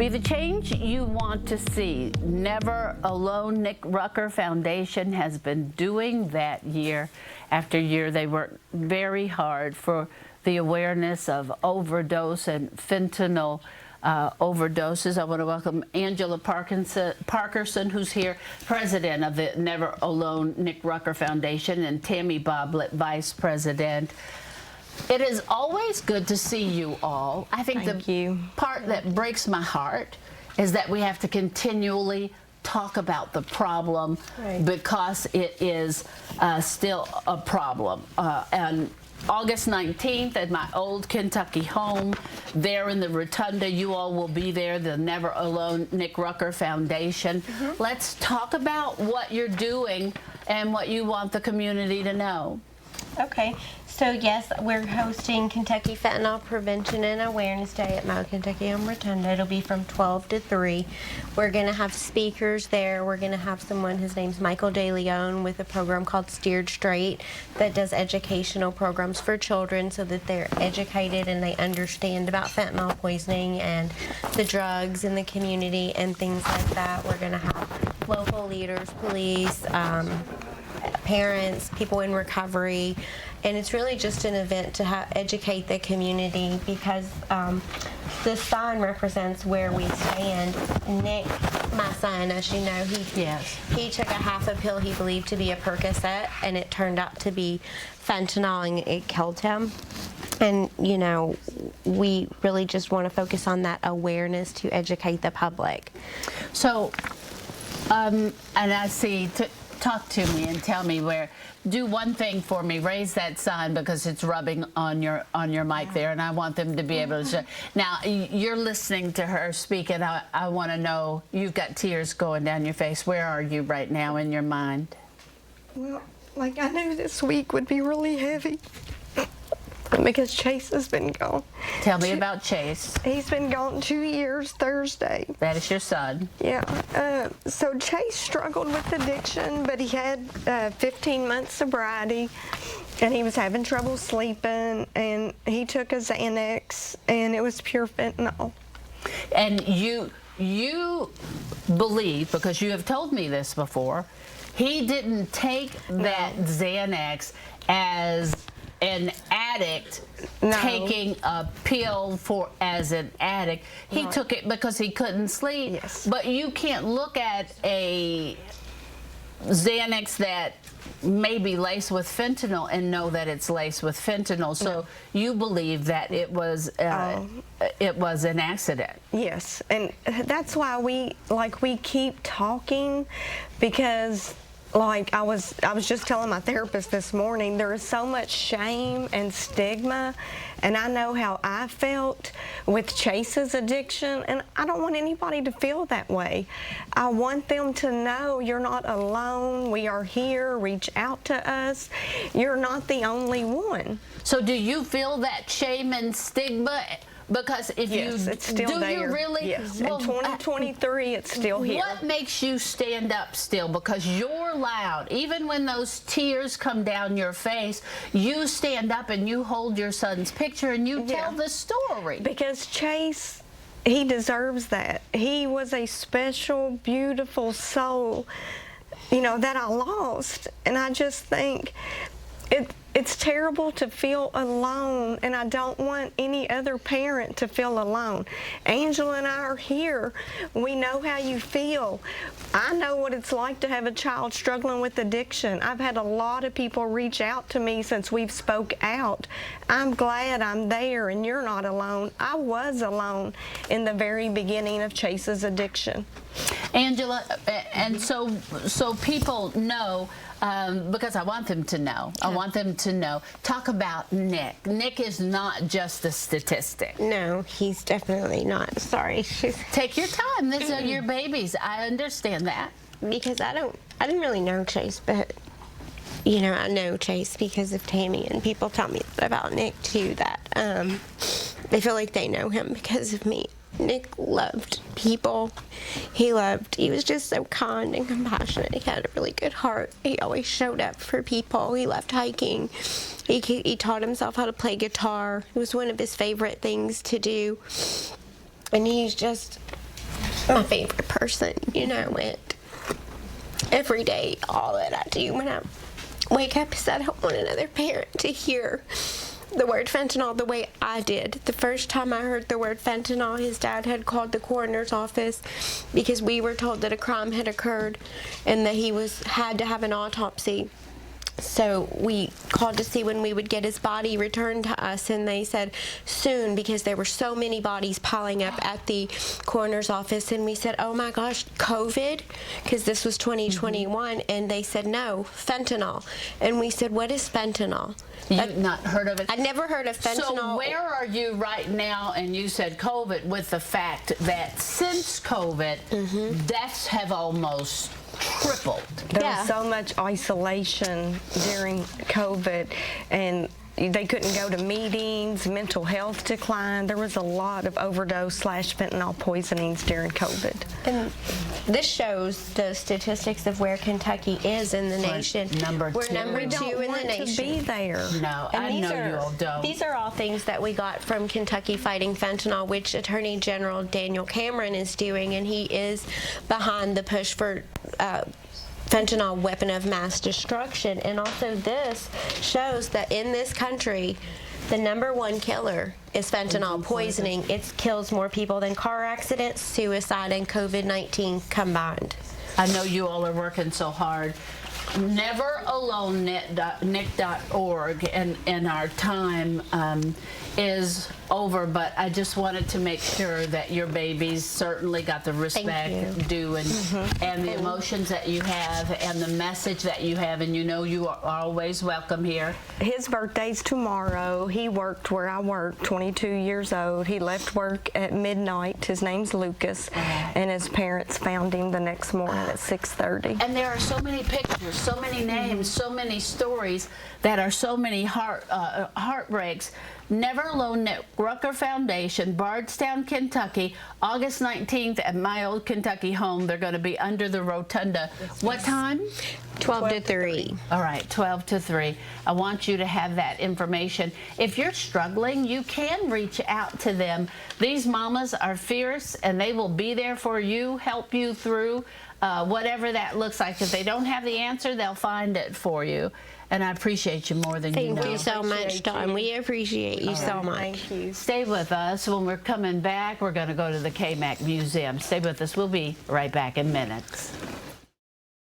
Be the change you want to see. Never Alone Nick Rucker Foundation has been doing that year after year. They work very hard for the awareness of overdose and fentanyl overdoses. I want to welcome Angela Parkerson, who's here, president of the Never Alone Nick Rucker Foundation, and Tammy Boblett, vice president. It is always good to see you all. I think the part that breaks my heart is that we have to continually talk about the problem because it is still a problem. And August 19th at my old Kentucky home, there in the Rotunda, you all will be there, the Never Alone Nick Rucker Foundation. Let's talk about what you're doing and what you want the community to know. Okay, so yes, we're hosting Kentucky Fentanyl Prevention and Awareness Day at Mount Kentucky on Rotunda. It'll be from 12 to 3. We're going to have speakers there. We're going to have someone, his name's Michael De Leon, with a program called Steered Straight that does educational programs for children so that they're educated and they understand about fentanyl poisoning and the drugs in the community and things like that. We're going to have local leaders, police, parents, people in recovery, and it's really just an event to educate the community because the sign represents where we stand. Nick, my son, as you know, he took a half a pill he believed to be a Percocet, and it turned out to be fentanyl, and it killed him. And, you know, we really just want to focus on that awareness to educate the public. So, and I see... Talk to me and tell me where. Do one thing for me. Raise that sign because it's rubbing on your mic there, and I want them to be able to. Now you're listening to her speak, and I want to know. You've got tears going down your face. Where are you right now in your mind? Well, like I knew this week would be really heavy because Chase has been gone. Tell me about Chase. He's been gone 2 years Thursday. That is your son. Yeah. So Chase struggled with addiction, but he had 15 months sobriety, and he was having trouble sleeping, and he took a Xanax, and it was pure fentanyl. And you believe, because you have told me this before, he didn't take that Xanax as an addict taking a pill as an addict. He took it because he couldn't sleep. Yes. But you can't look at a Xanax that may be laced with fentanyl and know that it's laced with fentanyl. So you believe that it was an accident. Yes, and that's why we keep talking, because like I was just telling my therapist this morning, there is so much shame and stigma, and I know how I felt with Chase's addiction, and I don't want anybody to feel that way. I want them to know you're not alone. We are here. Reach out to us. You're not the only one. So do you feel that shame and stigma? Because if it's still there. You really? Yes. Well, in 2023, it's still here. What makes you stand up still? Because you're loud. Even when those tears come down your face, you stand up and you hold your son's picture and you tell the story. Because Chase, he deserves that. He was a special, beautiful soul, you know, that I lost. And I just think it's terrible to feel alone, and I don't want any other parent to feel alone. Angela and I are here. We know how you feel. I know what it's like to have a child struggling with addiction. I've had a lot of people reach out to me since we've spoke out. I'm glad I'm there and you're not alone. I was alone in the very beginning of Chase's addiction. Angela, and so people know, because I want them to know. I want them to know. Talk about Nick. Nick is not just a statistic. No, he's definitely not. Sorry. Take your time. These are your babies. I understand that. Because I didn't really know Chase, but you know, I know Chase because of Tammy, and people tell me about Nick too, that they feel like they know him because of me. Nick loved people. He was just so kind and compassionate. He had a really good heart. He always showed up for people. He loved hiking. He taught himself how to play guitar. It was one of his favorite things to do. And he's just my favorite person, you know, and every day, all that I do when I wake up is I don't want another parent to hear the word fentanyl the way I did. The first time I heard the word fentanyl, his dad had called the coroner's office because we were told that a crime had occurred and that he had to have an autopsy. So we called to see when we would get his body returned to us, and they said soon, because there were so many bodies piling up at the coroner's office. And we said, oh my gosh, COVID? Because this was 2021. And they said, no, fentanyl. And we said, what is fentanyl? You've not heard of it? I'd never heard of fentanyl. So where are you right now? And you said COVID, with the fact that since COVID, deaths have almost tripled. There Yeah. was so much isolation during COVID, and they couldn't go to meetings, mental health declined. There was a lot of overdose/fentanyl poisonings during COVID. And this shows the statistics of where Kentucky is in the nation. number We're two. number We two Don't in want the nation. to be there. No, And I know you all don't. These are all things that we got from Kentucky Fighting Fentanyl, which Attorney General Daniel Cameron is doing, and he is behind the push for fentanyl weapon of mass destruction. And also this shows that in this country, the #1 killer is fentanyl poisoning. It kills more people than car accidents, suicide, and COVID-19 combined. I know you all are working so hard. NeverAloneNick.org, and our time is over, but I just wanted to make sure that your babies certainly got the respect due, and the emotions that you have and the message that you have, and you know you are always welcome here. His birthday's tomorrow. He worked where I worked, 22 years old. He left work at midnight. His name's Lucas, and his parents found him the next morning at 6:30. And there are so many pictures, so many names, so many stories that are so many heartbreaks. Never Alone Nick Rucker Foundation, Bardstown, Kentucky, August 19th at my old Kentucky home. They're going to be under the rotunda. What time? 12 to 3. All right, 12 to 3. I want you to have that information. If you're struggling, you can reach out to them. These mamas are fierce, and they will be there for you, help you through whatever that looks like. If they don't have the answer, they'll find it for you. And I appreciate you more than you know. Thank you so much, Dawn. We appreciate you so much. Thank you. Stay with us. When we're coming back, we're going to go to the KMAC Museum. Stay with us. We'll be right back in minutes.